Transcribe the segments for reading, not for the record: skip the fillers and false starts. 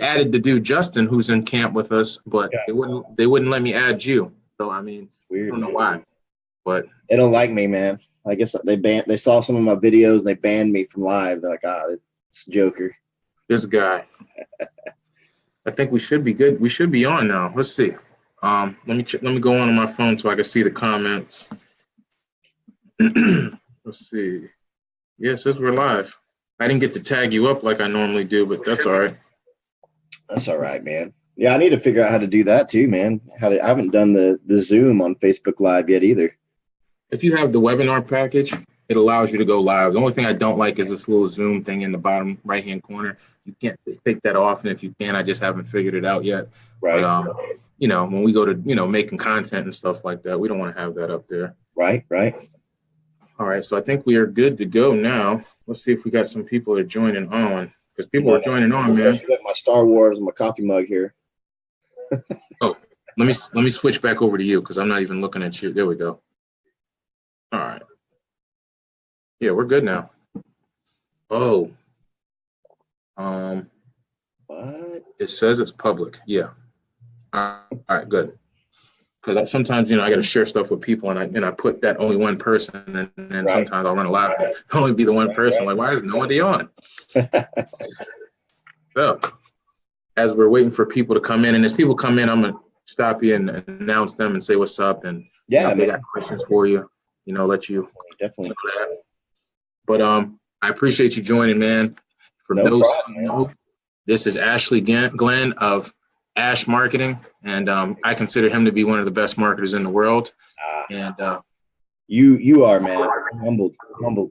added the dude Justin, who's in camp with us, but Yeah. they wouldn't let me add you. So I mean, Weird. I don't know why, but they don't like me, man. I guess they saw some of my videos and they banned me from live. They're like, it's Joker. This guy. I think we should be good. We should be on now. Let's see. Let me go on my phone so I can see the comments. Let's see. Yeah, it says we're live. I didn't get to tag you up like I normally do, but that's all right. That's all right, man. Yeah, I need to figure out how to do that too, man. I haven't done the Zoom on Facebook Live yet either. If you have the webinar package, it allows you to go live. The only thing I don't like is this little Zoom thing in the bottom right-hand corner. You can't take that off, and if you can, I just haven't figured it out yet. Right. But, when we go to, making content and stuff like that, we don't want to have that up there. Right. All right, so I think we are good to go now. Let's see if we got some people that are joining on, because people are joining on, man. I got my Star Wars and my coffee mug here. Oh, let me switch back over to you because I'm not even looking at you. There we go. All right. Yeah, we're good now. Oh. What? It says it's public. Yeah. All right, good. Because sometimes, I got to share stuff with people, and I put that only one person, and then sometimes I'll run a live and only be the one person. Like, why is nobody on? So, as we're waiting for people to come in, and as people come in, I'm gonna stop you and announce them and say what's up, and if they got questions for you, let you definitely know that. But I appreciate you joining, man. For those who know, this is Ashley Glenn of Ash Marketing, and I consider him to be one of the best marketers in the world. And you are, man. Humbled.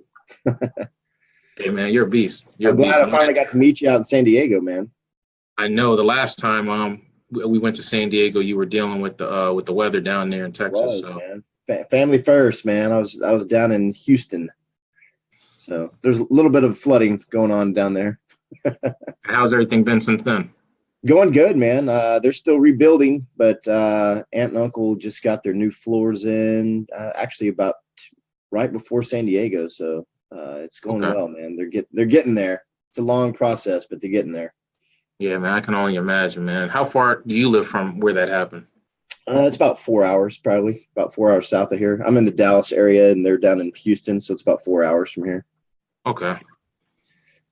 Hey, man, you're a beast. I'm glad I finally got to meet you out in San Diego, man. I know the last time we went to San Diego, you were dealing with the weather down there in Texas. Man. Family first, man. I was down in Houston, so there's a little bit of flooding going on down there. How's everything been since then? Going good, man. They're still rebuilding, but aunt and uncle just got their new floors in actually about right before San Diego, so it's going well, man. They're getting there. It's a long process, but they're getting there. Yeah, man, I can only imagine, man. How far do you live from where that happened? It's about 4 hours, probably about 4 hours south of here. I'm in the Dallas area, and they're down in Houston, so it's about 4 hours from here. Okay.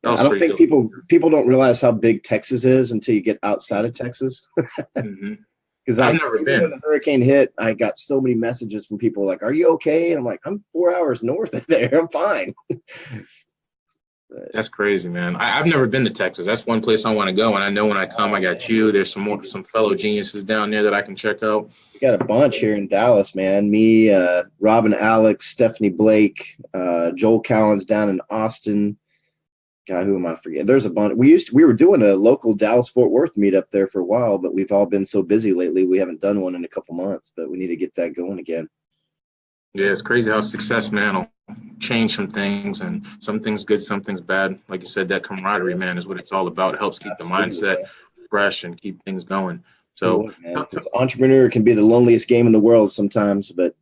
I don't think people don't realize how big Texas is until you get outside of Texas. Because I've never been. When the hurricane hit, I got so many messages from people like, "Are you okay?" And I'm like, "I'm 4 hours north of there. I'm fine." That's crazy, man. I've never been to Texas. That's one place I want to go, and I know when I come, I got you. There's some fellow geniuses down there that I can check out. We got a bunch here in Dallas, man. Me, Robin, Alex, Stephanie Blake, Joel Collins down in Austin. God, who am I forgetting? There's a bunch. We were doing a local Dallas-Fort Worth meetup there for a while, but we've all been so busy lately. We haven't done one in a couple months, but we need to get that going again. Yeah, it's crazy how success, man, will change some things, and some things good, some things bad. Like you said, that camaraderie, man, is what it's all about. It helps keep the mindset fresh and keep things going. So, entrepreneur can be the loneliest game in the world sometimes, but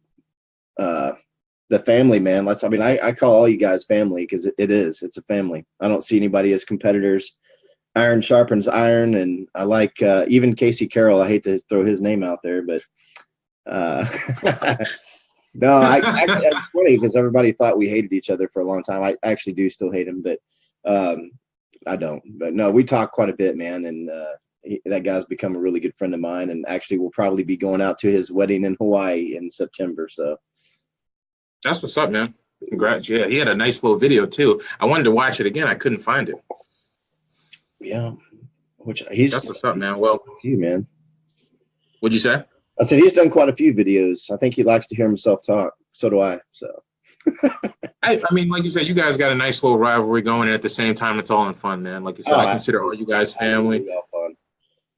the family, man. I call all you guys family because it's a family. I don't see anybody as competitors. Iron sharpens iron, and I like even Casey Carroll. I hate to throw his name out there, but no, it's funny because everybody thought we hated each other for a long time. I actually do still hate him, but I don't. But no, we talk quite a bit, man, and that guy's become a really good friend of mine, and actually we'll probably be going out to his wedding in Hawaii in September. So. That's what's up, man. Congrats. Yeah, he had a nice little video too. I wanted to watch it again. I couldn't find it. Yeah. That's what's up, man. Well, you, man. What'd you say? I said he's done quite a few videos. I think he likes to hear himself talk. So do I. So. I mean, like you said, you guys got a nice little rivalry going, and at the same time, it's all in fun, man. Like you said, I consider all you guys family. All fun.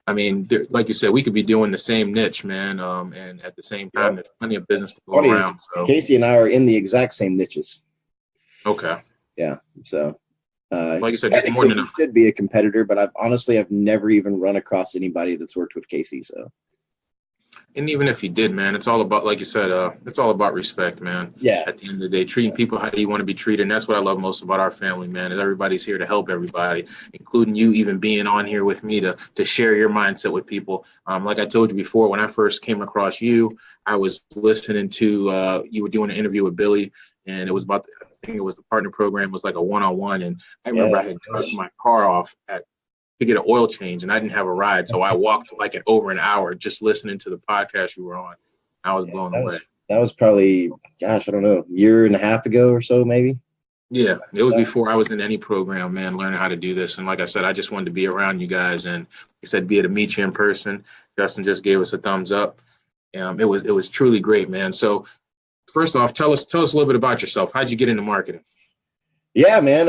I mean, like you said, we could be doing the same niche, man, and at the same time, there's plenty of business to go around. So Casey and I are in the exact same niches. Okay. Yeah. So, like you said, there's more than enough. Should be a competitor, but I've never even run across anybody that's worked with Casey. So. And even if you did, man, it's all about, like you said, it's all about respect, man. Yeah. At the end of the day, treating people how you want to be treated. And that's what I love most about our family, man, is everybody's here to help everybody, including you even being on here with me to share your mindset with people. Like I told you before, when I first came across you, I was listening to, you were doing an interview with Billy, and it was about, I think it was the partner program, was like a one-on-one. And I remember Yeah. I had dropped my car off to get an oil change, and I didn't have a ride, so I walked like over an hour just listening to the podcast you were on. I was blown away. That was probably, gosh, I don't know, year and a half ago or so, maybe. Yeah, it was before I was in any program, man, learning how to do this. And like I said, I just wanted to be around you guys, and he said, be able to meet you in person. Justin just gave us a thumbs up. It was truly great, man. So first off, tell us a little bit about yourself. How'd you get into marketing? Yeah, man.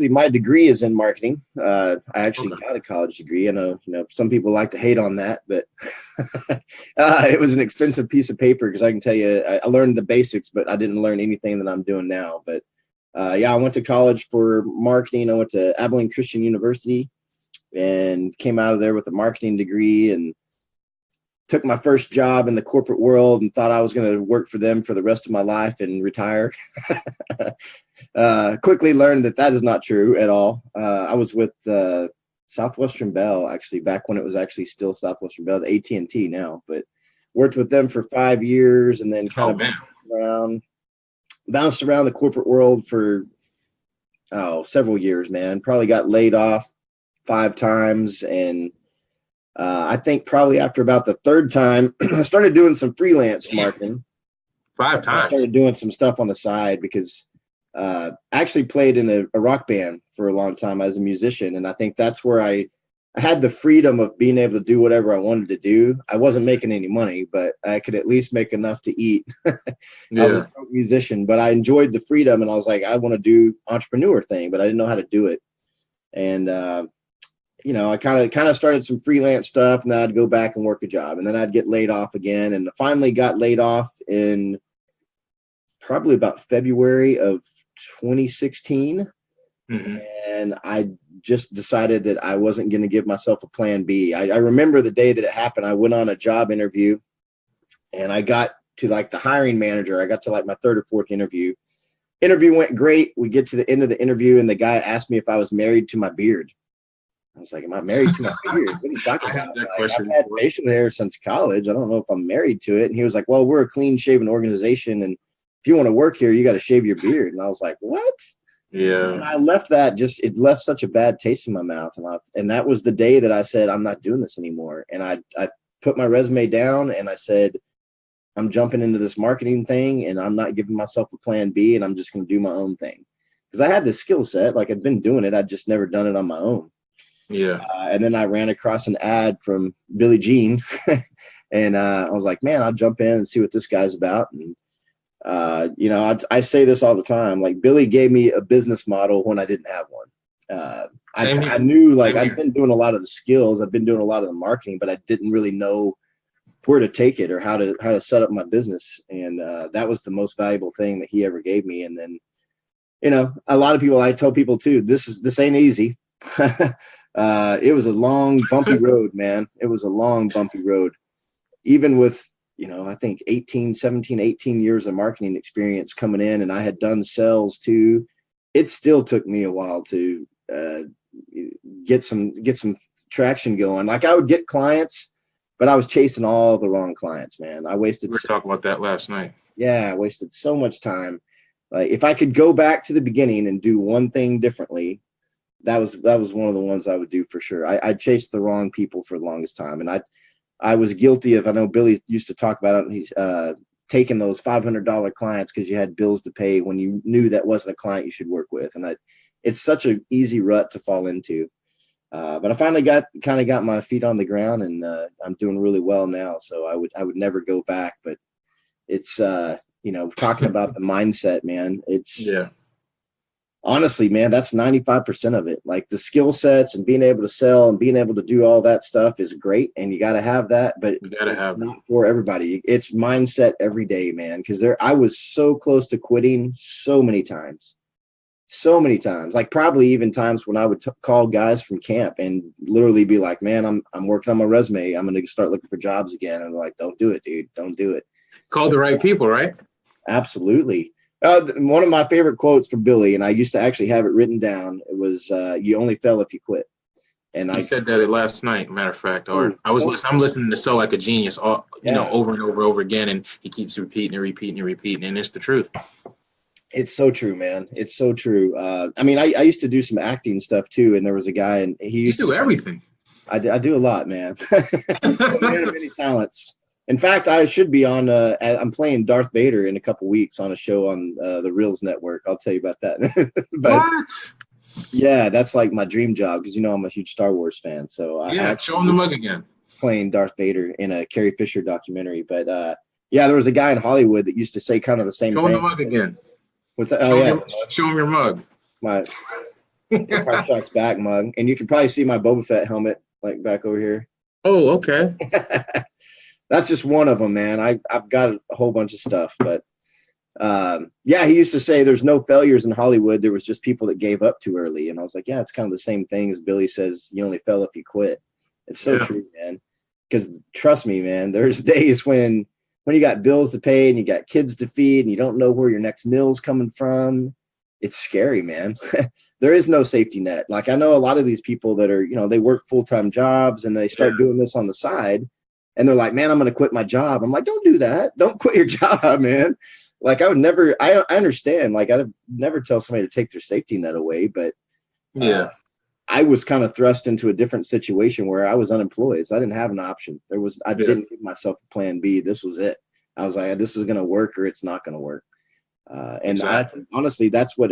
My degree is in marketing. I actually got a college degree. I know, some people like to hate on that, but it was an expensive piece of paper, because I can tell you, I learned the basics, but I didn't learn anything that I'm doing now. But yeah, I went to college for marketing. I went to Abilene Christian University and came out of there with a marketing degree, and took my first job in the corporate world and thought I was going to work for them for the rest of my life and retire. Quickly learned that is not true at all. I was with Southwestern Bell, actually, back when it was actually still Southwestern Bell, the AT&T now, but worked with them for 5 years, and then kind of bounced around the corporate world for several years, man. Probably got laid off 5 times, and I think probably after about the third time, I started doing some freelance marketing. 5 times. I started doing some stuff on the side, because I actually played in a rock band for a long time as a musician. And I think that's where I had the freedom of being able to do whatever I wanted to do. I wasn't making any money, but I could at least make enough to eat. Yeah. I was a musician, but I enjoyed the freedom, and I was like, I want to do entrepreneur thing, but I didn't know how to do it. And, I kind of started some freelance stuff, and then I'd go back and work a job, and then I'd get laid off again. And finally got laid off in probably about February of 2016. Mm-hmm. And I just decided that I wasn't going to give myself a plan B. I remember the day that it happened. I went on a job interview, and I got to like the hiring manager. I got to like my 3rd or 4th interview. Interview went great. We get to the end of the interview, and the guy asked me if I was married to my beard. I was like, am I married to my beard? What are you talking about? I've had facial hair since college. I don't know if I'm married to it. And he was like, well, we're a clean shaven organization, and if you want to work here, you got to shave your beard. And I was like, what? Yeah. And I left that, it left such a bad taste in my mouth. And that was the day that I said, I'm not doing this anymore. And I put my resume down, and I said, I'm jumping into this marketing thing, and I'm not giving myself a plan B, and I'm just going to do my own thing. Because I had the skill set, like I'd been doing it. I'd just never done it on my own. Yeah. And then I ran across an ad from Billie Jean, and I was like, man, I'll jump in and see what this guy's about. And, I say this all the time, like Billy gave me a business model when I didn't have one. I knew, like, I've been doing a lot of the skills, I've been doing a lot of the marketing, but I didn't really know where to take it or how to set up my business. And that was the most valuable thing that he ever gave me. And then, a lot of people, I tell people too, this ain't easy. It was a long, bumpy road, man. It was a long, bumpy road. Even with, I think 17, 18 years of marketing experience coming in, and I had done sales too. It still took me a while to get some traction going. Like, I would get clients, but I was chasing all the wrong clients, man. We were talking about that last night. Yeah, I wasted so much time. Like, if I could go back to the beginning and do one thing differently, that was one of the ones I would do for sure. I chased the wrong people for the longest time, and I was guilty of. I know Billy used to talk about it. He's taking those $500 clients because you had bills to pay when you knew that wasn't a client you should work with, and it's such an easy rut to fall into. But I finally got my feet on the ground, and I'm doing really well now. So I would never go back. But it's talking about the mindset, man. Honestly, man, that's 95% of it. Like, the skill sets and being able to sell and being able to do all that stuff is great, and you got to have that, but it's not for everybody. It's mindset every day, man. Because I was so close to quitting so many times. So many times, like probably even times when I would call guys from camp and literally be like, man, I'm working on my resume. I'm going to start looking for jobs again. And they're like, don't do it, dude. Don't do it. Call the right people, right? Absolutely. One of my favorite quotes from Billy, and I used to actually have it written down. It was, you only fail if you quit. And He said that last night, matter of fact, or oh, I'm listening to Sell Like a Genius, yeah. over and over again, and he keeps repeating, and it's the truth. It's so true, man. It's so true. I mean, I used to do some acting stuff too, and there was a guy, and he used to do everything. I do a lot, man. Man of many talents. In fact, I should be on. I'm playing Darth Vader in a couple weeks on a show on the Reels Network. I'll tell you about that. But, what? Yeah, that's like my dream job because I'm a huge Star Wars fan. So show him the mug again. Playing Darth Vader in a Carrie Fisher documentary, but yeah, there was a guy in Hollywood that used to say kind of the same thing. Show him the mug again. What's that? Show him your mug. My Empire Strikes Back mug, and you can probably see my Boba Fett helmet like back over here. Oh, okay. That's just one of them, man. I've got a whole bunch of stuff, but yeah, he used to say there's no failures in Hollywood. There was just people that gave up too early, and I was like, yeah, it's kind of the same thing as Billy says. You only fail if you quit. It's so true, man. Because trust me, man, there's days when you got bills to pay and you got kids to feed and you don't know where your next meal's coming from. It's scary, man. There is no safety net. Like I know a lot of these people that are, they work full-time jobs and they start doing this on the side and they're like, man, I'm going to quit my job. I'm like, don't do that. Don't quit your job, man. Like I would never, I understand. Like I'd never tell somebody to take their safety net away, but I was kind of thrust into a different situation where I was unemployed. So I didn't have an option. I didn't give myself a plan B. This was it. I was like, this is going to work or it's not going to work. And honestly, that's what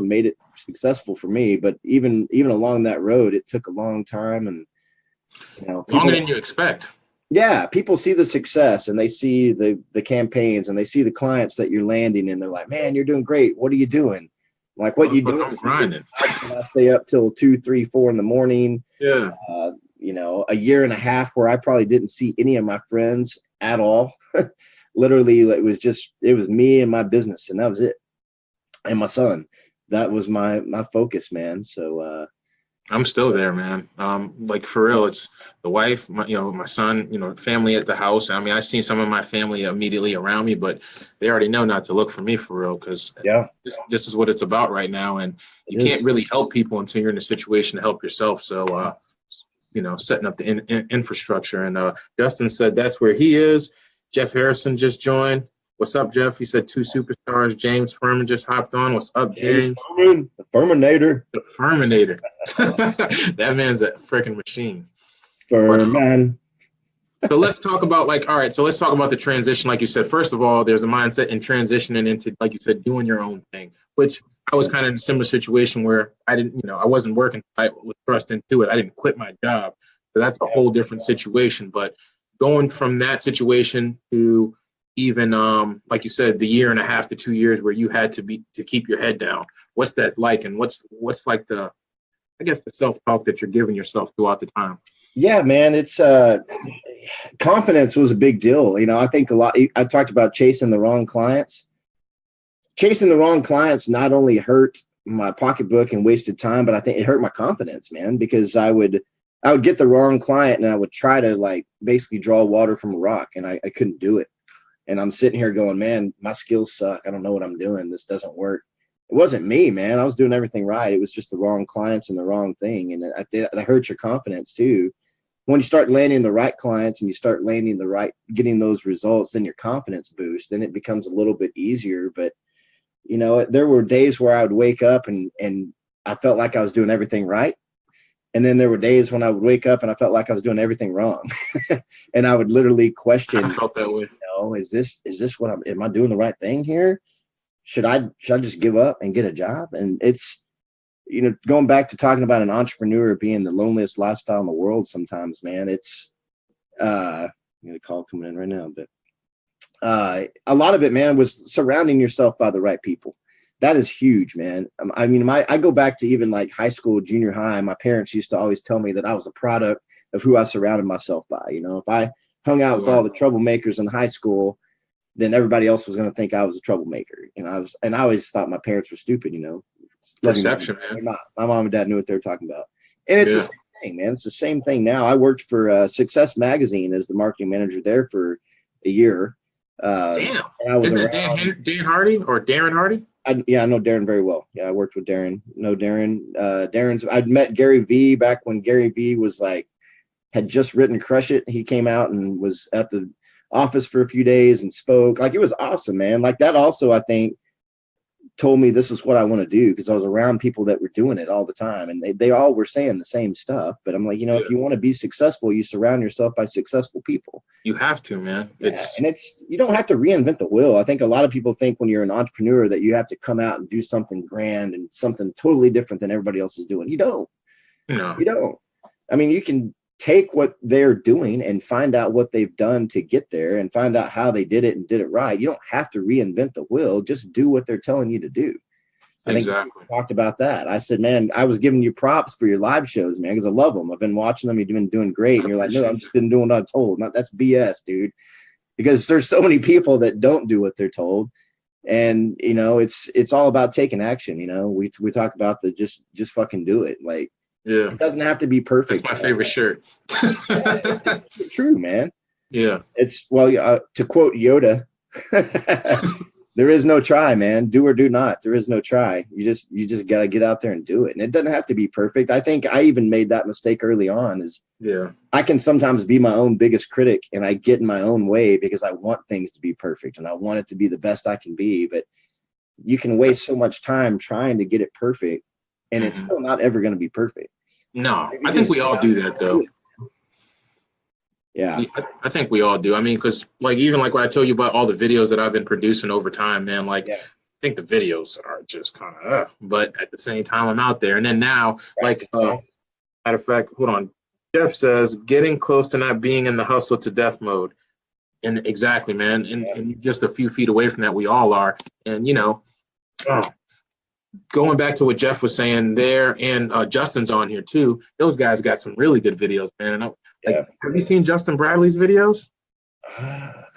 made it successful for me. But even along that road, it took a long time and, longer than you expect. Yeah. People see the success and they see the campaigns and they see the clients that you're landing and they're like, man, you're doing great. What are you doing? Like what you do? I'm grinding. I stay up till 2, 3, 4 in the morning. Yeah. A year and a half where I probably didn't see any of my friends at all. Literally, it was me and my business, and that was it. And my son. That was my focus, man. So I'm still there, man. Like for real, it's the wife, my son, family at the house. I mean, I seen some of my family immediately around me, but they already know not to look for me for real because this is what it's about right now. And you can't really help people until you're in a situation to help yourself. So, setting up the infrastructure. And Dustin said that's where he is. Jeff Harrison just joined. What's up, Jeff? He said 2 superstars. James Furman just hopped on. What's up, James? The Furminator. The Furminator. That man's a freaking machine. Furman. So let's talk about let's talk about the transition. Like you said, first of all, there's a mindset in transitioning into, like you said, doing your own thing, which I was kind of in a similar situation where I didn't, I wasn't working. I was thrust into it. I didn't quit my job. So that's a whole different situation. But going from that situation to even like you said, the year and a half to 2 years where you had to keep your head down. What's that like? And what's like the self-talk that you're giving yourself throughout the time? Yeah, man, it's confidence was a big deal. I think a lot. I talked about chasing the wrong clients. Chasing the wrong clients not only hurt my pocketbook and wasted time, but I think it hurt my confidence, man, because I would get the wrong client and I would try to basically draw water from a rock and I couldn't do it. And I'm sitting here going, man, my skills suck. I don't know what I'm doing. This doesn't work. It wasn't me, man. I was doing everything right. It was just the wrong clients and the wrong thing. And that hurts your confidence too. When you start landing the right clients and you start getting those results, then your confidence boosts. Then it becomes a little bit easier. But, there were days where I would wake up and I felt like I was doing everything right. And then there were days when I would wake up and I felt like I was doing everything wrong. And I would literally question, I felt that way. Is this what am I doing the right thing here? Should I just give up and get a job? And it's, going back to talking about an entrepreneur being the loneliest lifestyle in the world sometimes, man, it's, I got a call coming in right now, but a lot of it, man, was surrounding yourself by the right people. That is huge, man. I mean, I go back to even like high school, junior high. My parents used to always tell me that I was a product of who I surrounded myself by. If I hung out with all the troublemakers in high school, then everybody else was going to think I was a troublemaker. I always thought my parents were stupid. Perception, man. My mom and dad knew what they were talking about. And it's the same thing, man. It's the same thing now. I worked for Success Magazine as the marketing manager there for a year. Damn. And I was Isn't that Dan Hardy or Darren Hardy? I know Darren very well. Yeah, I worked with Darren. I'd met Gary Vee back when Gary Vee was had just written Crush It. He came out and was at the office for a few days and spoke. It was awesome, man. That also, I think, told me this is what I want to do, because I was around people that were doing it all the time, and they all were saying the same stuff. But I'm like, if you want to be successful, you surround yourself by successful people. You have to, man. You don't have to reinvent the wheel. I think a lot of people think when you're an entrepreneur that you have to come out and do something grand and something totally different than everybody else is doing. You don't. No. You don't. I mean, you can take what they're doing and find out what they've done to get there and find out how they did it and did it right. You don't have to reinvent the wheel. Just do what they're telling you to do. I think we talked about that. I said, man, I was giving you props for your live shows, man, because I love them. I've been watching them. You've been doing great. And you're like, no, I'm just been doing what I'm told. That's BS, dude. Because there's so many people that don't do what they're told. And, it's all about taking action. We talk about the just fucking do it. Yeah, it doesn't have to be perfect. That's my favorite shirt. It's true, man. Yeah. It's to quote Yoda, there is no try, man. Do or do not. There is no try. You just got to get out there and do it. And it doesn't have to be perfect. I think I even made that mistake early on. I can sometimes be my own biggest critic, and I get in my own way because I want things to be perfect and I want it to be the best I can be. But you can waste so much time trying to get it perfect, and it's still not ever going to be perfect. No, I think we all do that, though. Yeah, I think we all do. I mean, because even what I told you about all the videos that I've been producing over time, man, I think the videos are just kind of, but at the same time, I'm out there. And then now, matter of fact, hold on. Jeff says, getting close to not being in the hustle to death mode. And exactly, man. And just a few feet away from that, we all are. And, going back to what Jeff was saying there, and Justin's on here too. Those guys got some really good videos, man. And have you seen Justin Bradley's videos?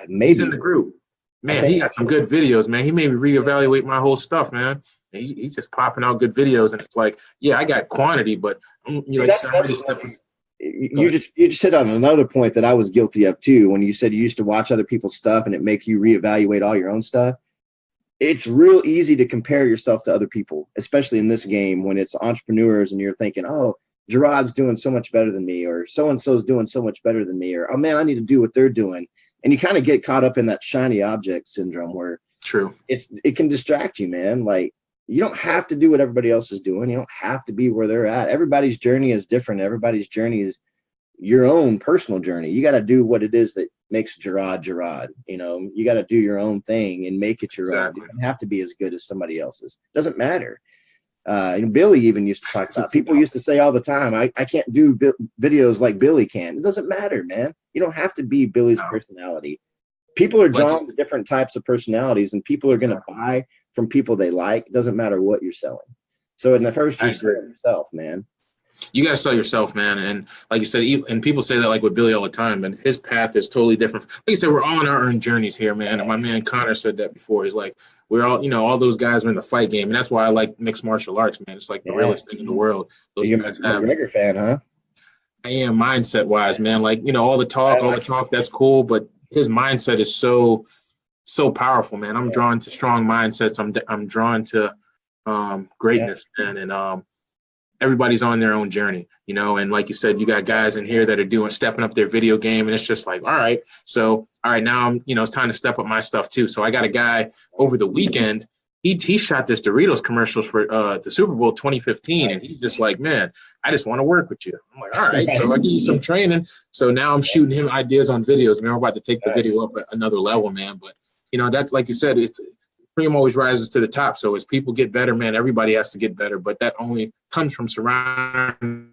Maybe. He's in the group. Man, he got some good videos, man. He made me reevaluate my whole stuff, man. He's just popping out good videos, and it's I got quantity, but you just hit on another point that I was guilty of too. When you said you used to watch other people's stuff and it makes you reevaluate all your own stuff. It's real easy to compare yourself to other people, especially in this game when it's entrepreneurs and you're thinking, oh, Gerard's doing so much better than me, or so-and-so's doing so much better than me, or, oh man, I need to do what they're doing. And you kind of get caught up in that shiny object syndrome where it can distract you, man. You don't have to do what everybody else is doing. You don't have to be where they're at. Everybody's journey is different. Everybody's journey is your own personal journey. You got to do what it is that makes Gerard. You got to do your own thing and make it your own. You don't have to be as good as somebody else's. Doesn't matter. Billy even used to talk about, people used to say all the time, I can't do videos like Billy can. It doesn't matter, man. You don't have to be Billy's personality. People are drawn to different types of personalities, and people are going to buy from people they like. It doesn't matter what you're selling. So in the first, you sell yourself, man. You got to sell yourself, man. And like you said, and people say that with Billy all the time, and his path is totally different. Like you said, we're all on our own journeys here, man. And my man Connor said that before. He's like, we're all, all those guys are in the fight game. And that's why I like mixed martial arts, man. It's the realest thing in the world. Those guys have. McGregor fan, huh? I am, mindset wise, man. All the talk, that's cool. But his mindset is so powerful, man. I'm drawn to strong mindsets. I'm drawn to greatness, man. And everybody's on their own journey, and like you said, you got guys in here that are stepping up their video game, and it's just all right, now I'm, it's time to step up my stuff too. So I got a guy over the weekend, he shot this Doritos commercials for the Super Bowl 2015, and he's just like, man, I just want to work with you. I'm like, all right, so I give you some training. So now I'm shooting him ideas on videos, man. We're about to take the video up at another level, man. But that's, like you said, it's cream always rises to the top. So as people get better, man, everybody has to get better. But that only comes from surrounding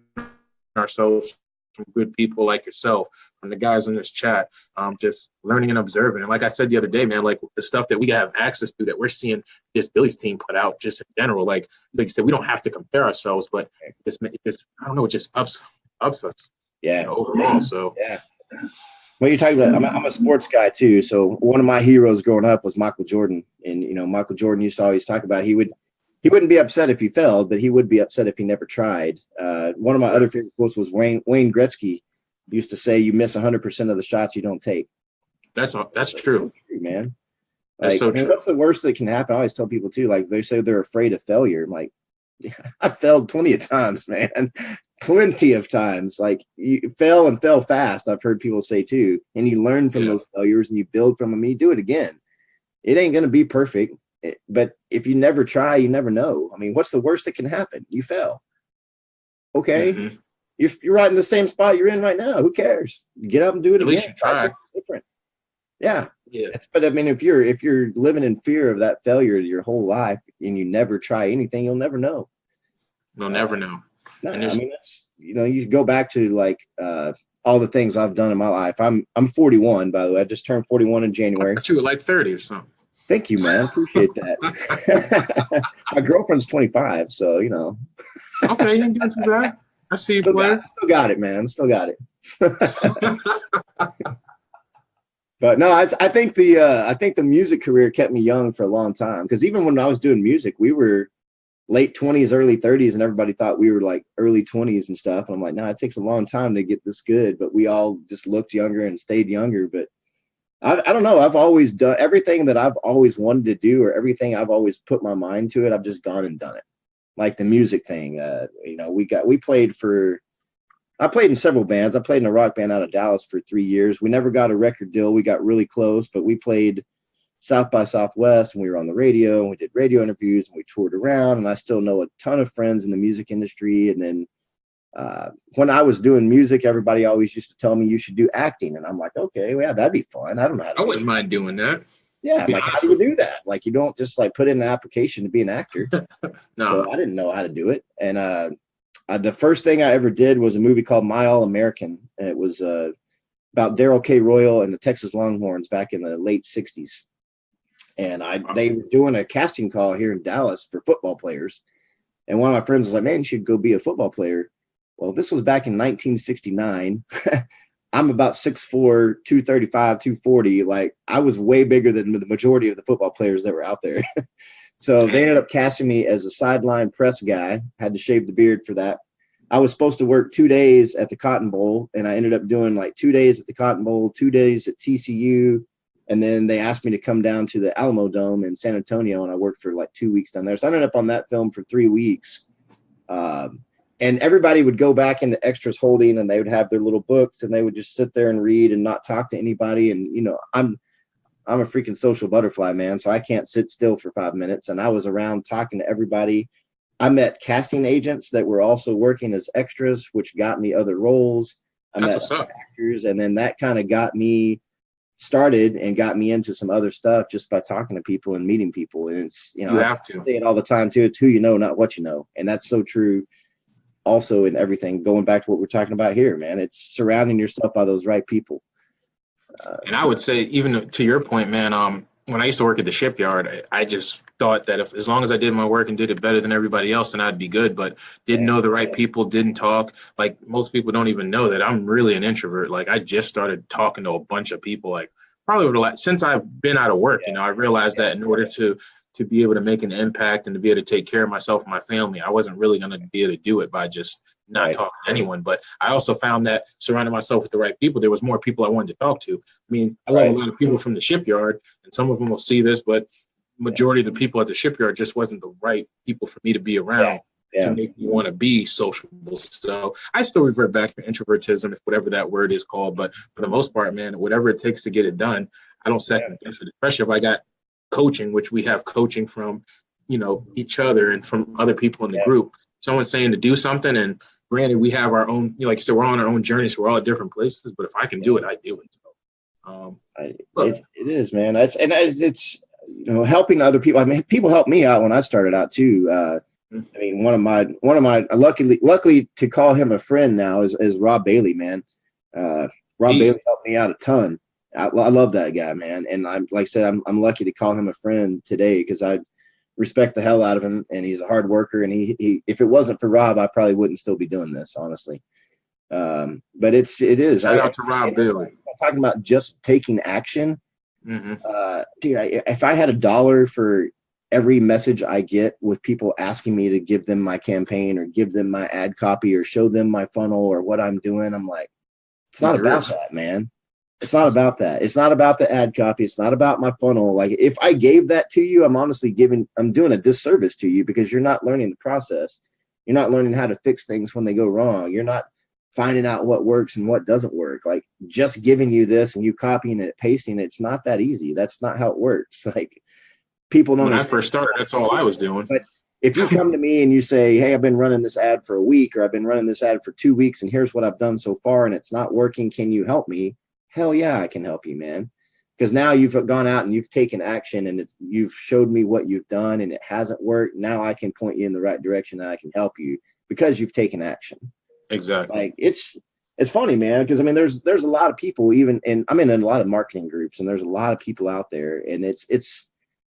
ourselves from good people like yourself, from the guys in this chat, just learning and observing. And like I said the other day, man, the stuff that we have access to that we're seeing this Billy's team put out just in general, like you said, we don't have to compare ourselves, but it I don't know, it just ups us. Yeah. Overall. So yeah. Well, you're talking about, I'm a sports guy too. So one of my heroes growing up was Michael Jordan. And, Michael Jordan used to always talk about, he would he wouldn't be upset if he failed, but he would be upset if he never tried. One of my other favorite quotes was Wayne Gretzky used to say, "You miss 100% of the shots you don't take." That's true, so true, man. That's Like, so true. what's the worst that can happen? I always tell people too, like they say they're afraid of failure. I'm like, I failed plenty of times, man. Plenty of times. Like, you fail and fail fast. I've heard people say too, and you learn from those failures and you build from them. And you do it again. It ain't going to be perfect, but if you never try, you never know. I mean, what's the worst that can happen? You fail. Okay. Mm-hmm. You're right in the same spot you're in right now. Who cares? Get up and do it At again. least you try. Something different. Yeah. Yeah. But I mean, if you're living in fear of that failure your whole life and you never try anything, you'll never know. You'll never know. No, I mean, that's, you go back to like all the things I've done in my life. I'm 41, by the way. I just turned 41 in January. You were like 30 or something. Thank you, man. Appreciate that. My girlfriend's 25, so Okay, you ain't doing too bad. I see you play. Still got it, man. Still got it. But no, I think the music career kept me young for a long time, because even when I was doing music, we were late 20s, early 30s, and everybody thought we were like early 20s and stuff. And I'm like, no, it takes a long time to get this good, but we all just looked younger and stayed younger. But I don't know. I've always done everything that I've always wanted to do, or everything I've always put my mind to it. I've just gone and done it. Like the music thing, I played in several bands. I played in a rock band out of Dallas for 3 years. We never got a record deal. We got really close, but we played South by Southwest, and we were on the radio, and we did radio interviews, and we toured around. And I still know a ton of friends in the music industry. And then when I was doing music, everybody always used to tell me you should do acting. And I'm like, okay, well, yeah, that'd be fun. I don't know how to I wouldn't mind doing that. Yeah, like, how do you do that? Like, you don't just like put in an application to be an actor. No. So I didn't know how to do it. And the first thing I ever did was a movie called My All American. And it was about Daryl K. Royal and the Texas Longhorns back in the late 60s. And they were doing a casting call here in Dallas for football players. And one of my friends was like, man, you should go be a football player. Well, this was back in 1969. I'm about 6'4", 235, 240. Like, I was way bigger than the majority of the football players that were out there. So they ended up casting me as a sideline press guy. Had to shave the beard for that. I was supposed to work 2 days at the Cotton Bowl, and I ended up doing like 2 days at the Cotton Bowl, 2 days at TCU. And then they asked me to come down to the Alamo Dome in San Antonio, and I worked for like 2 weeks down there. So I ended up on that film for 3 weeks. And everybody would go back into extras holding, and they would have their little books, and they would just sit there and read and not talk to anybody. And, I'm a freaking social butterfly, man. So I can't sit still for 5 minutes. And I was around talking to everybody. I met casting agents that were also working as extras, which got me other roles. I met actors, and then that kind of got me started and got me into some other stuff just by talking to people and meeting people. And it's, you have to say it all the time too. It's who you know, not what you know. And that's so true. Also in everything, going back to what we're talking about here, man, it's surrounding yourself by those right people. And I would say, even to your point, man, when I used to work at the shipyard, I just thought that as long as I did my work and did it better than everybody else, then I'd be good, but didn't know the right people, didn't talk. Like, most people don't even know that I'm really an introvert. Like, I just started talking to a bunch of people, like, probably over the last, since I've been out of work. I realized that in order to be able to make an impact and to be able to take care of myself and my family, I wasn't really going to be able to do it by just not talking to anyone. But I also found that surrounding myself with the right people, there was more people I wanted to talk to. I mean, I love a lot of people from the shipyard, and some of them will see this, but majority of the people at the shipyard just wasn't the right people for me to be around to make me want to be sociable. So I still revert back to introvertism, if whatever that word is called. But for the most part, man, whatever it takes to get it done, I don't second guess it, especially if I got coaching, which we have coaching from, each other and from other people in the group. Someone's saying to do something, and granted, we have our own, like you said, we're on our own journey, so we're all at different places. But if I can do it, I do it. So, it is, man. It's helping other people. I mean, people helped me out when I started out too. I mean, one of my luckily to call him a friend now is Rob Bailey, man. Rob Bailey helped me out a ton. I love that guy, man. And I'm, like I said, I'm lucky to call him a friend today, because I respect the hell out of him, and he's a hard worker. And he if it wasn't for Rob, I probably wouldn't still be doing this, honestly. But it is. Shout out to Rob Bailey. I'm talking about just taking action. Dude, if I had $1 for every message I get with people asking me to give them my campaign or give them my ad copy or show them my funnel or what I'm doing, I'm like, it's not about that, man. It's not about that. It's not about the ad copy. It's not about my funnel. Like, if I gave that to you, I'm doing a disservice to you, because you're not learning the process. You're not learning how to fix things when they go wrong. You're not finding out what works and what doesn't work. Like, just giving you this and you copying it, pasting it, it's not that easy. That's not how it works. Like, people don't When I understand. first started, that's all I was doing. But if you come to me and you say, hey, I've been running this ad for a week, or I've been running this ad for 2 weeks, and here's what I've done so far, and it's not working, can you help me? Hell yeah, I can help you, man. Because now you've gone out and you've taken action, and you've showed me what you've done, and it hasn't worked. Now I can point you in the right direction, and I can help you because you've taken action. Exactly. Like, it's funny, man, because I mean, there's a lot of people, even, and I'm in a lot of marketing groups, and there's a lot of people out there, and it's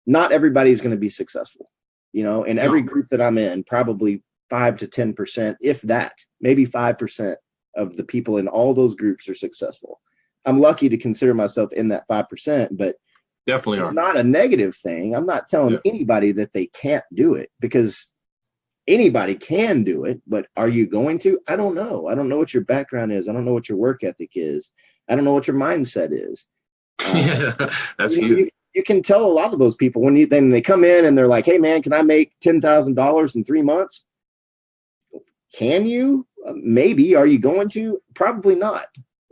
not everybody's going to be successful. In every group that I'm in, probably 5 to 10%, if that, maybe 5% of the people in all those groups are successful. I'm lucky to consider myself in that 5%, but definitely it's not a negative thing. I'm not telling anybody that they can't do it, because anybody can do it, but are you going to? I don't know. I don't know what your background is. I don't know what your work ethic is. I don't know what your mindset is. Yeah, that's huge. You can tell a lot of those people when they come in and they're like, hey man, can I make $10,000 in 3 months? Can you? Maybe. Are you going to? Probably not.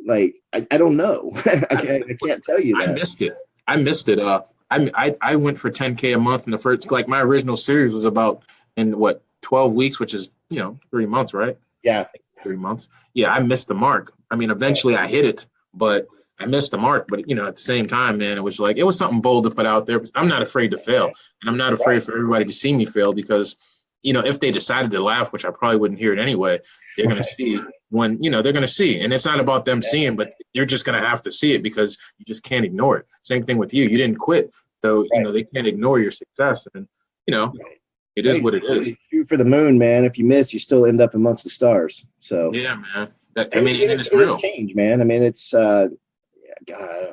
Like, I don't know. I can't tell you that. I missed it. I went for 10K a month in the first, like, my original series was about, in 12 weeks, which is, 3 months, right? Yeah. 3 months. Yeah. I missed the mark. I mean, eventually I hit it, but I missed the mark. But, at the same time, man, it was something bold to put out there. I'm not afraid to fail, and I'm not afraid for everybody to see me fail, because, if they decided to laugh, which I probably wouldn't hear it anyway, they're going to see when, they're going to see. And it's not about them seeing, but you're just going to have to see it, because you just can't ignore it. Same thing with you. You didn't quit. So, they can't ignore your success. And, it is what it is. Shoot for the moon, man. If you miss, you still end up amongst the stars. So, yeah, man. It's real. Change, man. I mean, it's, God,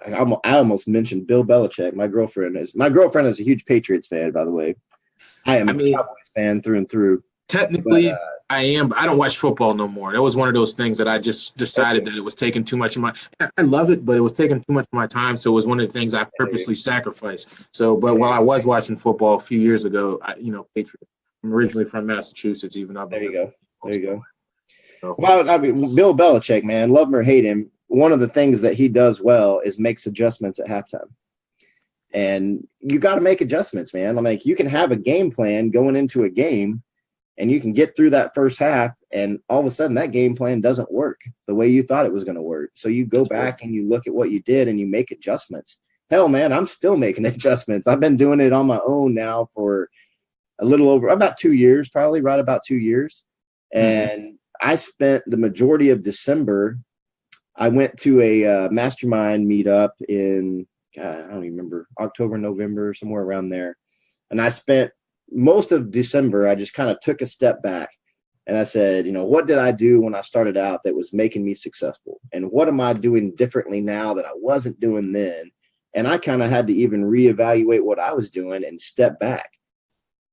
I almost mentioned Bill Belichick. My girlfriend is a huge Patriots fan, by the way. I am a Cowboys fan through and through. Technically, I am, but I don't watch football no more. That was one of those things that I just decided that it was taking too much of my. I love it, but it was taking too much of my time. So it was one of the things I purposely sacrificed. So, but while I was watching football a few years ago, Patriots. I'm originally from Massachusetts, even though. There you go. So. Well, I mean, Bill Belichick, man, love him or hate him, one of the things that he does well is makes adjustments at halftime. And you got to make adjustments, man. I'm like, you can have a game plan going into a game, and you can get through that first half, and all of a sudden that game plan doesn't work the way you thought it was going to work. So you go back and you look at what you did and you make adjustments. Hell, man, I'm still making adjustments. I've been doing it on my own now for a little over about 2 years, probably right about 2 years. And I spent the majority of December. I went to a mastermind meetup in, God, I don't even remember, October, November, somewhere around there. And I spent most of December, I just kind of took a step back and I said, what did I do when I started out that was making me successful? And what am I doing differently now that I wasn't doing then? And I kind of had to even reevaluate what I was doing and step back.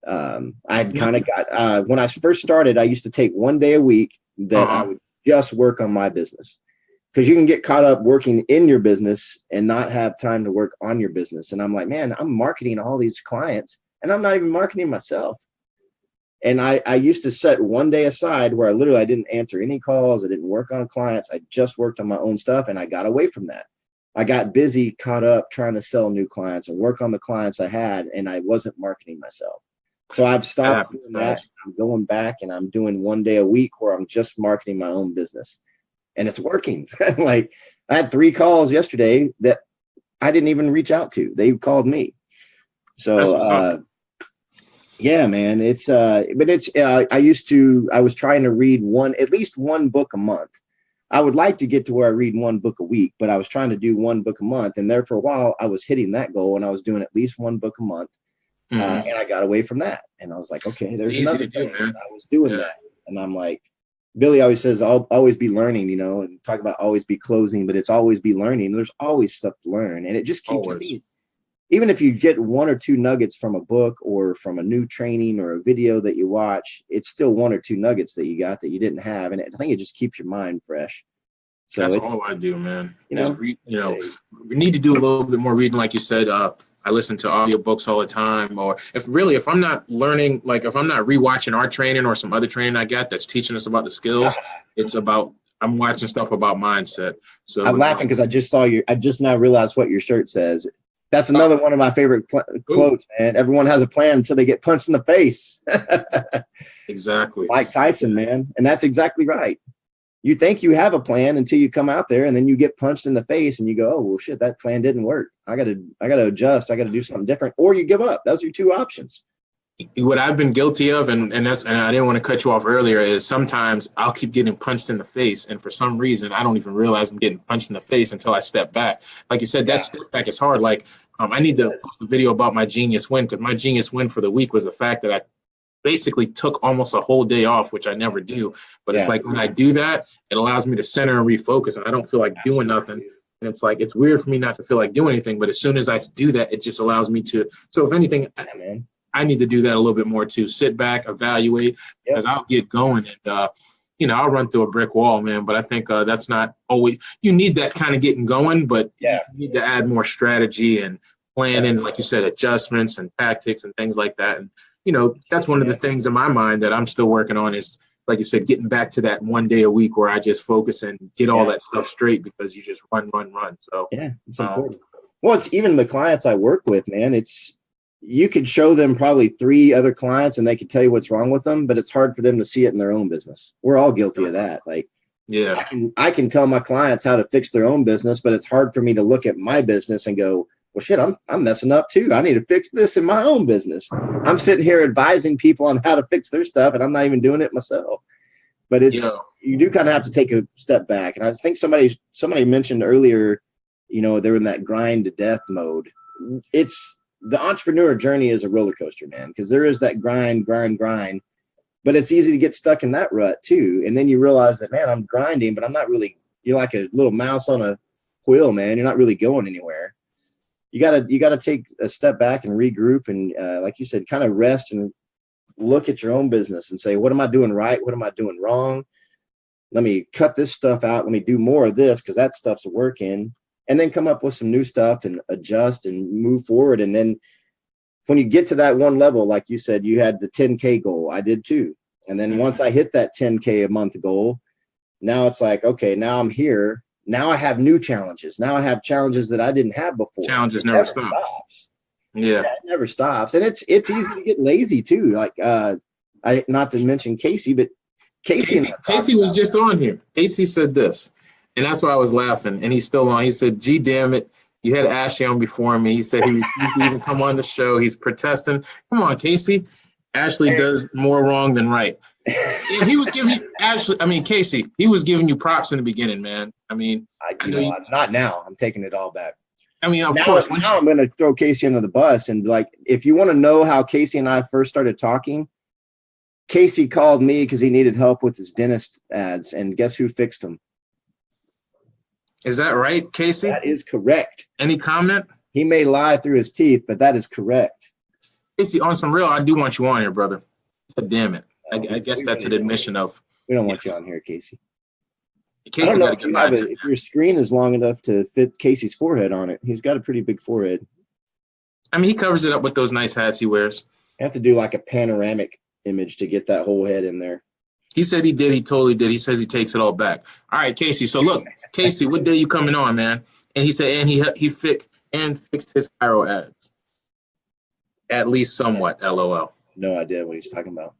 I kind of got, when I first started, I used to take 1 day a week that I would just work on my business, because you can get caught up working in your business and not have time to work on your business. And I'm like, man, I'm marketing all these clients and I'm not even marketing myself. And I used to set 1 day aside where I didn't answer any calls. I didn't work on clients. I just worked on my own stuff, and I got away from that. I got busy, caught up trying to sell new clients and work on the clients I had, and I wasn't marketing myself. So I've stopped doing that. I'm going back and I'm doing 1 day a week where I'm just marketing my own business, and it's working. Like, I had 3 calls yesterday that I didn't even reach out to. They called me. So, yeah, man, I was trying to read at least one book a month. I would like to get to where I read 1 book a week, but I was trying to do 1 book a month. And there for a while I was hitting that goal, and I was doing at least 1 book a month. And I got away from that. And I was like, okay, there's another thing. I was doing that. And I'm like, Billy always says, I'll always be learning, and talk about always be closing, but it's always be learning. There's always stuff to learn. And it just keeps me even if you get 1 or 2 nuggets from a book or from a new training or a video that you watch, it's still 1 or 2 nuggets that you got that you didn't have. And I think it just keeps your mind fresh. So that's all I do, man. You know, we need to do a little bit more reading. Like you said, I listen to audiobooks all the time, or if I'm not learning, like if I'm not rewatching our training or some other training I got that's teaching us about the skills, I'm watching stuff about mindset. So I'm laughing because I just now realized what your shirt says. That's another one of my favorite quotes, man. Everyone has a plan until they get punched in the face. Exactly. Mike Tyson, man. And that's exactly right. You think you have a plan until you come out there, and then you get punched in the face and you go, oh, well, shit, that plan didn't work. I got to adjust. I got to do something different, or you give up. Those are your 2 options. What I've been guilty of, and I didn't want to cut you off earlier, is sometimes I'll keep getting punched in the face, and for some reason I don't even realize I'm getting punched in the face until I step back. Like you said, that step back is hard. Like I need to post a video about my genius win, because my genius win for the week was the fact that I basically took almost a whole day off, which I never do. But it's like when I do that, it allows me to center and refocus, and I don't feel like doing nothing. And it's like, it's weird for me not to feel like doing anything, but as soon as I do that, it just allows me to. So if anything, I need to do that a little bit more too. Sit back, evaluate, because I'll get going and, I'll run through a brick wall, man. But I think that's not always, you need that kind of getting going, but you need to add more strategy and planning, like you said, adjustments and tactics and things like that. And, that's one of the things in my mind that I'm still working on is, like you said, getting back to that 1 day a week where I just focus and get all that stuff straight, because you just run. So it's important. Well, it's even the clients I work with, man. You could show them probably 3 other clients and they could tell you what's wrong with them, but it's hard for them to see it in their own business. We're all guilty of that. Like, I can tell my clients how to fix their own business, but it's hard for me to look at my business and go, well, shit, I'm messing up too. I need to fix this in my own business. I'm sitting here advising people on how to fix their stuff, and I'm not even doing it myself. But you do kind of have to take a step back. And I think somebody mentioned earlier, they're in that grind to death mode. The entrepreneur journey is a roller coaster, man, because there is that grind, but it's easy to get stuck in that rut too. And then you realize that, man, I'm grinding, but I'm not really, you're like a little mouse on a wheel, man. You're not really going anywhere. You gotta take a step back and regroup and, like you said, kind of rest and look at your own business and say, what am I doing right? What am I doing wrong? Let me cut this stuff out. Let me do more of this, because that stuff's working. And then come up with some new stuff and adjust and move forward. And then when you get to that one level, like you said, you had the 10K goal. I did too. And then once I hit that 10K a month goal, now it's like, okay, now I'm here. Now I have new challenges. Now I have challenges that I didn't have before. Challenges never stop. Yeah, it never stops. And it's easy to get lazy too. Like not to mention Casey, but Casey was just on here. Casey said this, and that's why I was laughing. And he's still on. He said, "Gee, damn it, you had Ashley on before me." He said he refused to even come on the show. He's protesting. Come on, Casey. Ashley does more wrong than right. And he was giving you Casey, he was giving you props in the beginning, man. I mean, not now. I'm taking it all back. I mean, of course. Now I'm going to throw Casey under the bus. And like, if you want to know how Casey and I first started talking, Casey called me because he needed help with his dentist ads. And guess who fixed them? Is that right, Casey? That is correct. Any comment? He may lie through his teeth, but that is correct. Casey, on some real, I do want you on here, brother. But damn it. I guess that's an admission of. We don't want you on here, Casey. Casey, I don't know if your screen is long enough to fit Casey's forehead on it. He's got a pretty big forehead. I mean, he covers it up with those nice hats he wears. You have to do like a panoramic image to get that whole head in there. He said he did. He totally did. He says he takes it all back. All right, Casey. So look, Casey, what day you coming on, man? And he said, and he fixed his Cairo ads. At least somewhat, LOL. No idea what he's talking about.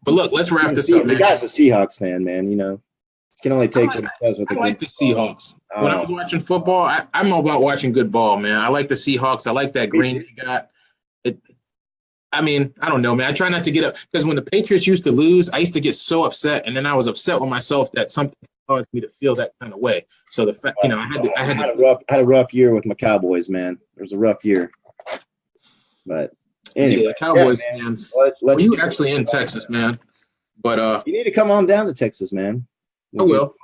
But look, let's wrap this up, man. The guy's a Seahawks fan, man. Can only take what he says with the I like the Seahawks. When I was watching football, I'm all about watching good ball, man. I like the Seahawks. I like that green they got. I don't know, man. I try not to get up because when the Patriots used to lose, I used to get so upset, and then I was upset with myself that something caused me to feel that kind of way. So the fact, I had a rough year with my Cowboys, man. It was a rough year, but anyway, Cowboys fans. You actually in Texas, man. But you need to come on down to Texas, man. I will.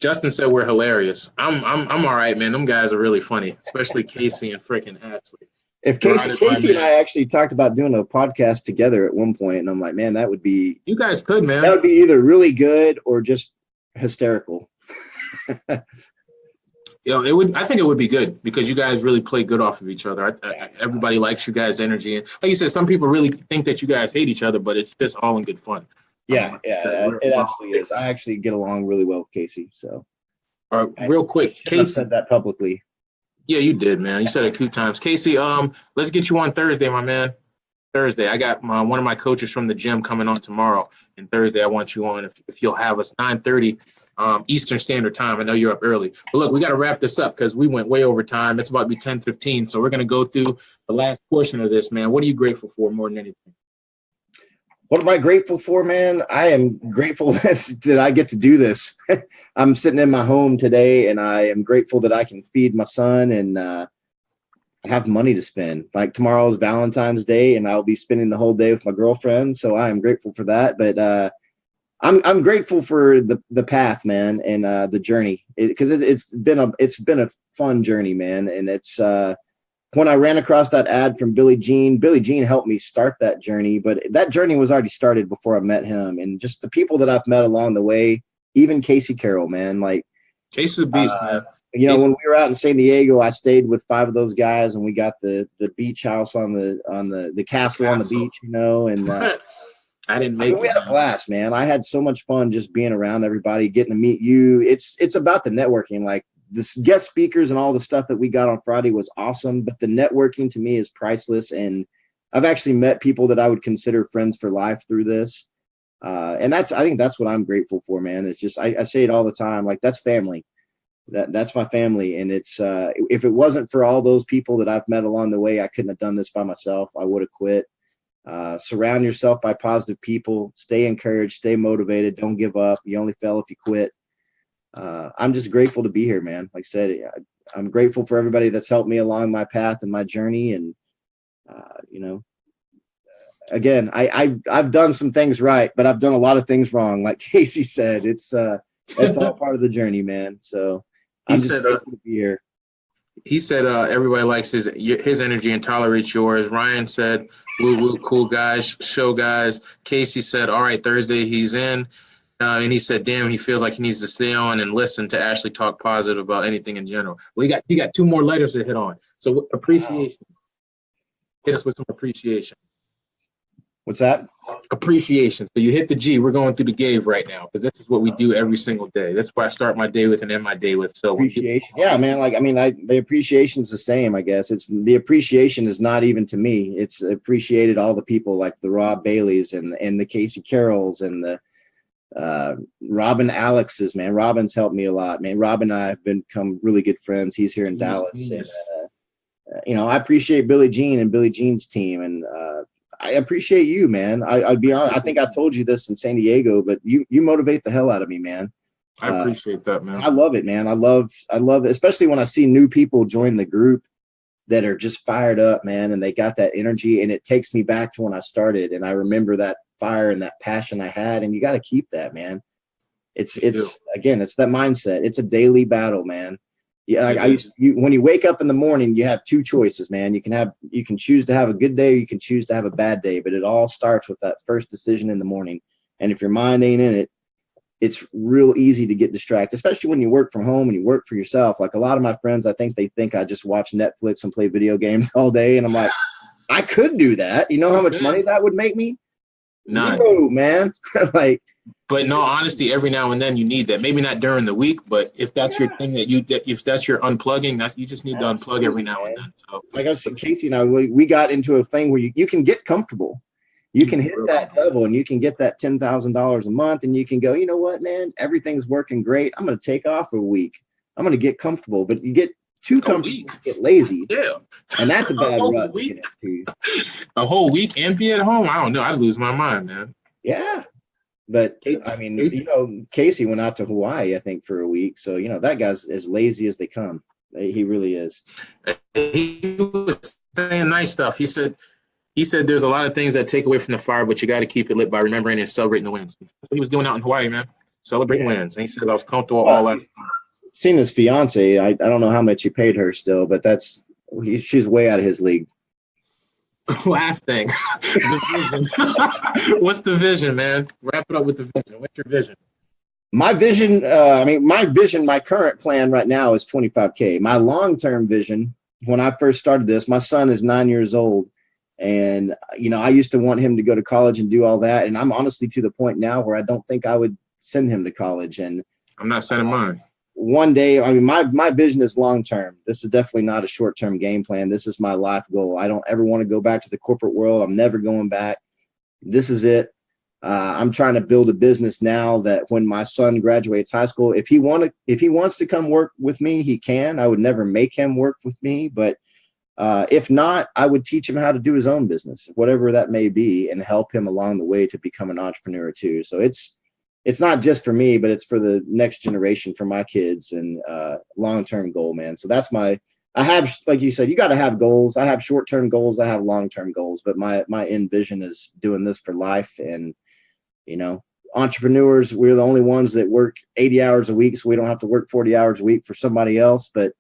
Justin said we're hilarious. I'm all right, man. Them guys are really funny, especially Casey and freaking Ashley. If Gerard is my Casey and man. I actually talked about doing a podcast together at one point, and I'm like, man, that would be You guys could, man. that would be either really good or just hysterical. You know, it would. I think it would be good because you guys really play good off of each other. Everybody likes you guys' energy, and like you said, some people really think that you guys hate each other, but it's just all in good fun. Yeah, it absolutely is. I actually get along really well with Casey. So, real quick, Casey. I said that publicly. Yeah, you did, man. You said it a few times, Casey. Let's get you on Thursday, my man. Thursday, I got one of my coaches from the gym coming on tomorrow, and Thursday I want you on if you'll have us 9:30 Eastern Standard Time. I know you're up early, but look, we got to wrap this up because we went way over time. It's about to be 10:15, so we're gonna go through the last portion of this, man. What are you grateful for more than anything? What am I grateful for, man? I am grateful that I get to do this. I'm sitting in my home today, and I am grateful that I can feed my son and have money to spend. Like tomorrow is Valentine's Day, and I'll be spending the whole day with my girlfriend. So I am grateful for that. But I'm grateful for the path, man, and the journey because it's been a fun journey, man. And it's when I ran across that ad from Billie Jean helped me start that journey. But that journey was already started before I met him, and just the people that I've met along the way. Even Casey Carroll, man, like Casey's a beast, man. You know, when we were out in San Diego, I stayed with 5 of those guys, and we got the beach house on the castle on the beach, you know. And I didn't make it. We had a blast, man. I had so much fun just being around everybody, getting to meet you. It's about the networking. Like this guest speakers and all the stuff that we got on Friday was awesome, but the networking to me is priceless. And I've actually met people that I would consider friends for life through this. And I think that's what I'm grateful for, man. It's just I say it all the time, like that's family. That's my family. And it's if it wasn't for all those people that I've met along the way, I couldn't have done this by myself. I would have quit. Surround yourself by positive people, stay encouraged, stay motivated, don't give up. You only fail if you quit. I'm just grateful to be here, man. Like I said, I'm grateful for everybody that's helped me along my path and my journey. And you know, again, I've done some things right, but I've done a lot of things wrong. Like Casey said, it's all part of the journey, man. So I'm just grateful to be here. He said everybody likes his energy and tolerates yours. Ryan said, woo woo, cool guys, show guys. Casey said, all right, Thursday he's in. And he said, damn, he feels like he needs to stay on and listen to Ashley talk positive about anything in general. Well, he got 2 more letters to hit on. So appreciation. Wow. Hit us with some appreciation. What's that? Appreciation. So you hit the G. We're going through the Gave right now because this is what we do every single day. That's why I start my day with and end my day with. So appreciation. Yeah, man. Like, I mean, the appreciation is the same, I guess. It's the appreciation is not even to me. It's appreciated all the people like the Rob Baileys and the Casey Carrolls and the Robin Alex's, man. Robin's helped me a lot, man. Robin and I have become really good friends. He's here in Dallas. And, you know, I appreciate Billie Jean and Billie Jean's team. And, I appreciate you, man. I'd be honest. I think I told you this in San Diego, but you motivate the hell out of me, man. I appreciate that, man. I love it, man. I love it, especially when I see new people join the group that are just fired up, man, and they got that energy, and it takes me back to when I started, and I remember that fire and that passion I had, and you got to keep that, man. It's again, it's that mindset. It's a daily battle, man. Yeah, like when you wake up in the morning, you have 2 choices, man. You can choose to have a good day, or you can choose to have a bad day. But it all starts with that first decision in the morning. And if your mind ain't in it, it's real easy to get distracted, especially when you work from home and you work for yourself. Like a lot of my friends, I think they think I just watch Netflix and play video games all day. And I'm like, I could do that. You know how much money that would make me? None. 0, man. Like. But in all honesty, every now and then you need that. Maybe not during the week, but if that's your thing if that's your unplugging, you just need to unplug every now and then. So, like I said, Casey and I, we got into a thing where you can get comfortable. You can hit that level and you can get that $10,000 a month and you can go, you know what, man, everything's working great. I'm going to take off a week. I'm going to get comfortable, but you get too comfortable, you get lazy. Yeah. And that's a bad rut to get into. A whole week and be at home? I don't know. I'd lose my mind, man. Yeah. But I mean, you know, Casey went out to Hawaii, I think, for a week. So, you know, that guy's as lazy as they come. He really is. He was saying nice stuff. He said there's a lot of things that take away from the fire, but you got to keep it lit by remembering and celebrating the wins. That's what he was doing out in Hawaii, man. Celebrate wins. And he said I was comfortable Well, all that time. Seen his fiance. I don't know how much he paid her still, but she's way out of his league. Last thing, the vision. What's the vision, man? Wrap it up with the vision. What's your vision? My vision, my current plan right now is 25K. My long-term vision, when I first started this, my son is 9 years old. And, I used to want him to go to college and do all that. And I'm honestly to the point now where I don't think I would send him to college. And I'm not sending mine. One day, my vision is long-term. This is definitely not a short-term game plan. This is my life goal. I don't ever want to go back to the corporate world. I'm never going back. This is it. I'm trying to build a business now that when my son graduates high school, if he wants to come work with me, he can. I would never make him work with me, but if not, I would teach him how to do his own business, whatever that may be, and help him along the way to become an entrepreneur too. So it's not just for me, but it's for the next generation, for my kids, and long-term goal, man. So that's I have, like you said, you got to have goals. I have short-term goals. I have long-term goals, but my end vision is doing this for life. And, entrepreneurs, we're the only ones that work 80 hours a week, so we don't have to work 40 hours a week for somebody else. But,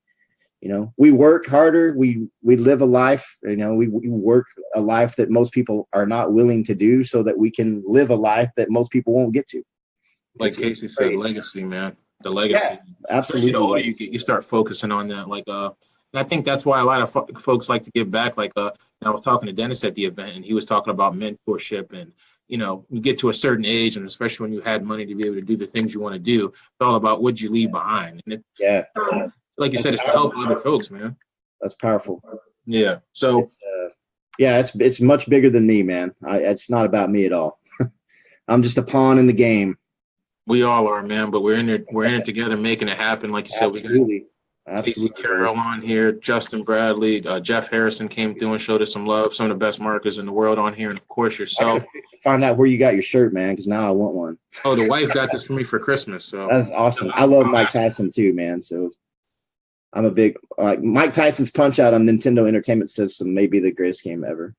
we work harder. We live a life, we work a life that most people are not willing to do so that we can live a life that most people won't get to. Like Casey said, legacy, man. The legacy. Yeah, absolutely. Especially the older you get, you start focusing on that. And I think that's why a lot of folks like to give back. I was talking to Dennis at the event, and he was talking about mentorship. And, you get to a certain age, and especially when you had money to be able to do the things you want to do, it's all about what you leave behind. And like you said, it's to help other folks, man. That's powerful. Yeah. So, it's much bigger than me, man. It's not about me at all. I'm just a pawn in the game. We all are, man, but we're in it together, making it happen. Like you said, we got Casey Carroll on here, Justin Bradley, Jeff Harrison came through and showed us some love, some of the best marketers in the world on here, and of course yourself. Find out where you got your shirt, man, because now I want one. Oh, the wife got this for me for Christmas. So that's awesome. I love Mike Tyson too, man. So I'm a big Mike Tyson's Punch Out on Nintendo Entertainment System may be the greatest game ever.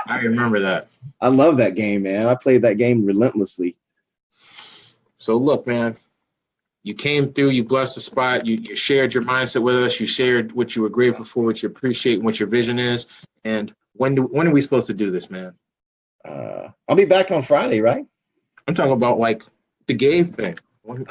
I remember that. I love that game, man. I played that game relentlessly. So look, man, you came through, you blessed the spot, you shared your mindset with us, you shared what you were grateful for, what you appreciate, and what your vision is. And when are we supposed to do this, man? I'll be back on Friday, right? I'm talking about the game thing. Man,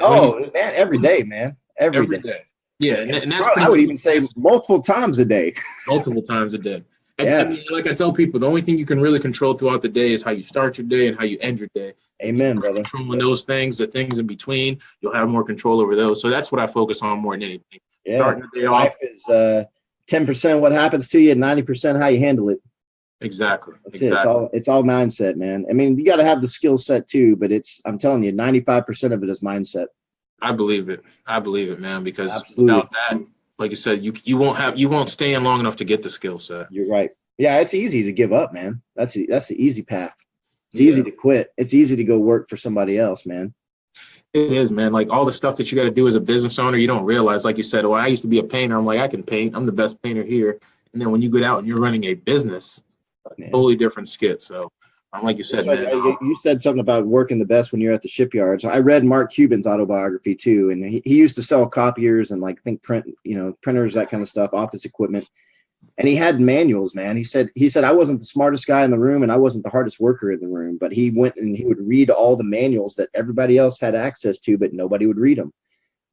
every day, man. Every day. Yeah, and that's I would even say multiple times a day. Multiple times a day. Yeah. I mean, like I tell people, the only thing you can really control throughout the day is how you start your day and how you end your day. Amen, brother. Controlling those things, the things in between, you'll have more control over those. So that's what I focus on more than anything. Yeah. Starting the day Life off. is 10% what happens to you, and 90% how you handle it. Exactly. That's it. It's all mindset, man. I mean, you got to have the skill set too, but I'm telling you, 95% of it is mindset. I believe it, man, because Absolutely. Without that, like you said, you won't stay in long enough to get the skill set. You're right. Yeah, it's easy to give up, man. That's the easy path. It's easy to quit. It's easy to go work for somebody else, man. It is, man. Like all the stuff that you got to do as a business owner, you don't realize. Like you said, well, I used to be a painter. I'm like, I can paint. I'm the best painter here. And then when you get out and you're running a business, totally different skit. So, like you said, man. You said something about working the best when you're at the shipyard. So I read Mark Cuban's autobiography too, and he used to sell copiers and printers, that kind of stuff, office equipment. And he had manuals, man. He said I wasn't the smartest guy in the room and I wasn't the hardest worker in the room, but he went and he would read all the manuals that everybody else had access to, but nobody would read them.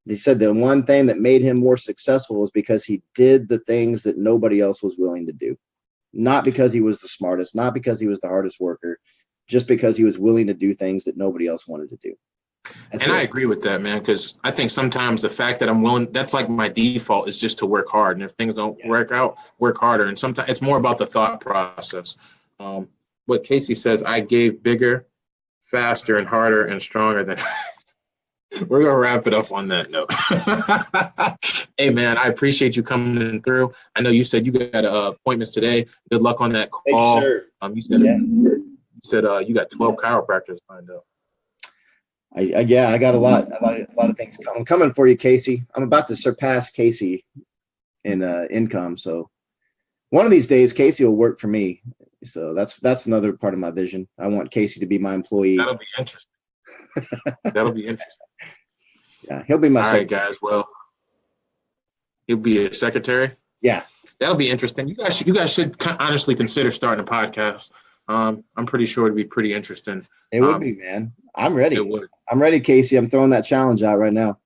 He said the one thing that made him more successful was because he did the things that nobody else was willing to do. Not because he was the smartest, not because he was the hardest worker, just because he was willing to do things that nobody else wanted to do. I agree with that, man, because I think sometimes the fact that I'm willing, that's like my default is just to work hard. And if things don't work out, work harder. And sometimes it's more about the thought process. What Casey says, I gave bigger, faster, and harder and stronger than. We're going to wrap it up on that note. Hey, man, I appreciate you coming through. I know you said you got appointments today. Good luck on that call. Thank you, sir. You said you got 12 chiropractors lined up. I got a lot of things. I'm coming for you, Casey. I'm about to surpass Casey in income. So one of these days, Casey will work for me. So that's another part of my vision. I want Casey to be my employee. That'll be interesting. That'll be interesting. Yeah, he'll be my All right, secretary. guys. Well, he'll be a secretary. Yeah. That'll be interesting. You guys should honestly consider starting a podcast. I'm pretty sure it'd be pretty interesting. It would be, man. I'm ready. It would. I'm ready, Casey. I'm throwing that challenge out right now.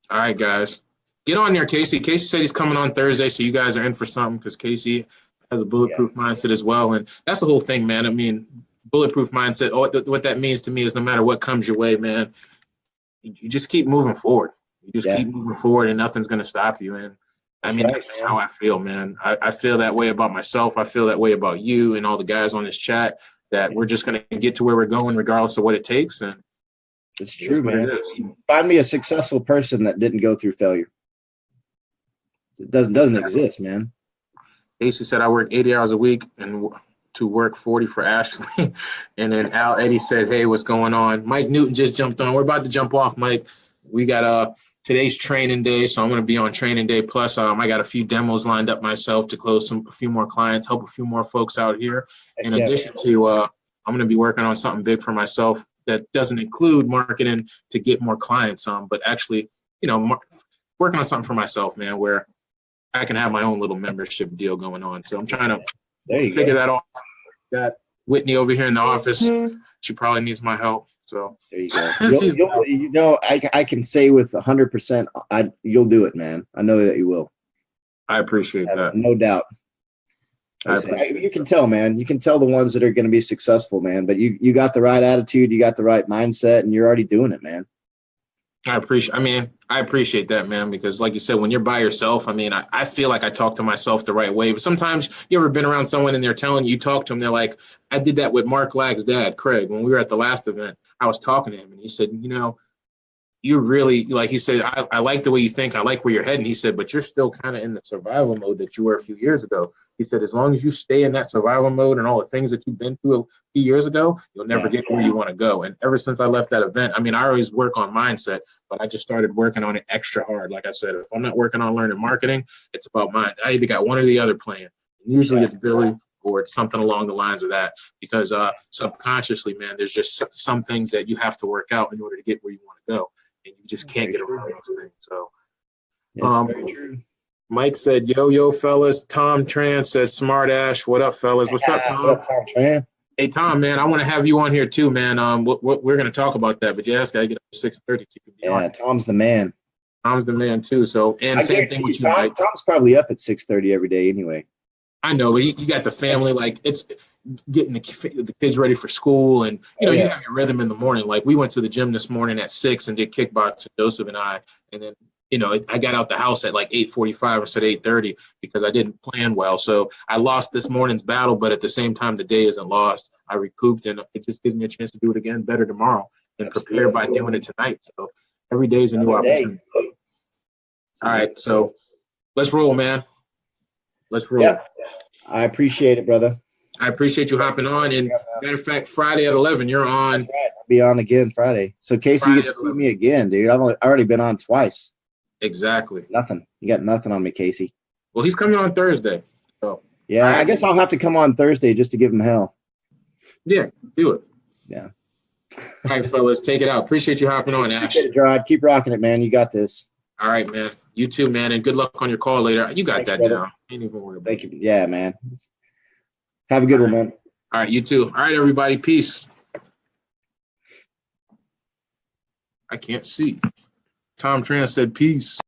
All right, guys. Get on there, Casey. Casey said he's coming on Thursday, so you guys are in for something because Casey has a bulletproof mindset as well. And that's the whole thing, man. I mean, bulletproof mindset, what that means to me is no matter what comes your way, man, you just keep moving forward. You just keep moving forward and nothing's going to stop you. And I mean, that's just how I feel, man. I feel that way about myself. I feel that way about you and all the guys on this chat, that we're just going to get to where we're going regardless of what it takes. And it's true, man. Find me a successful person that didn't go through failure. It doesn't exist, man. Casey said, I work 80 hours a week and to work 40 for Ashley. And then Al Eddie said, hey, what's going on? Mike Newton just jumped on. We're about to jump off, Mike. We got today's training day, so I'm going to be on training day. Plus, I got a few demos lined up myself to close a few more clients, help a few more folks out here. In addition to, I'm going to be working on something big for myself that doesn't include marketing to get more clients, but actually, working on something for myself, man, where I can have my own little membership deal going on. So I'm trying to figure that out. Got Whitney over here in the office. She probably needs my help. So there you go. I can say with 100%, you'll do it, man. I know that you will. I appreciate that. No doubt. You can tell, man. You can tell the ones that are going to be successful, man. But you got the right attitude, you got the right mindset, and you're already doing it, man. I appreciate that, man, because like you said, when you're by yourself, I feel like I talk to myself the right way. But sometimes you ever been around someone and they're telling you talk to them, they're like, I did that with Mark Lagg's dad, Craig, when we were at the last event. I was talking to him and he said, you're really, like he said, I like the way you think. I like where you're heading. He said, but you're still kind of in the survival mode that you were a few years ago. He said, as long as you stay in that survival mode and all the things that you've been through a few years ago, you'll never get where you want to go. And ever since I left that event, I always work on mindset, but I just started working on it extra hard. Like I said, if I'm not working on learning marketing, it's about mind. I either got one or the other playing. Usually it's Billy or it's something along the lines of that, because subconsciously, man, there's just some things that you have to work out in order to get where you want to go. And you just can't get around those things. So, very true. Mike said, yo, fellas. Tom Tran says, Smart Ash. What up, fellas? What's up, Tom? What up, Tom Tran? Hey, Tom, man, I want to have you on here too, man. We're going to talk about that, but yes, got to get up to 6:30. Yeah, Tom's the man. Tom's the man too. So, and same thing with you, Mike. Tom's probably up at 6:30 every day anyway. I know, but you got the family, like it's getting the kids ready for school, and you have your rhythm in the morning. Like we went to the gym this morning at 6 and did kickboxing, Joseph and I, and then I got out the house at like 8:45 instead of 8:30 because I didn't plan well. So I lost this morning's battle, but at the same time, the day isn't lost. I recouped, and it just gives me a chance to do it again better tomorrow and prepare by doing it tonight. So every day is a new opportunity. All right, so let's roll, man. Let's roll. Yeah. I appreciate it, brother. I appreciate you hopping on. And matter of fact, Friday at 11, you're on. That's right. I'll be on again Friday. So Casey, you get to see me again, dude. I've already been on twice. Exactly. Nothing. You got nothing on me, Casey. Well, he's coming on Thursday. So yeah, I guess I'll have to come on Thursday just to give him hell. Yeah, do it. Yeah. All right, fellas, take it out. Appreciate you hopping on, Ash. Gerard. Keep rocking it, man. You got this. All right, man. You too, man. And good luck on your call later. You got that down. Ain't even worry about it. Thank you. Yeah, man. Have a good one, man. All right, you too. All right, everybody. Peace. I can't see. Tom Tran said peace.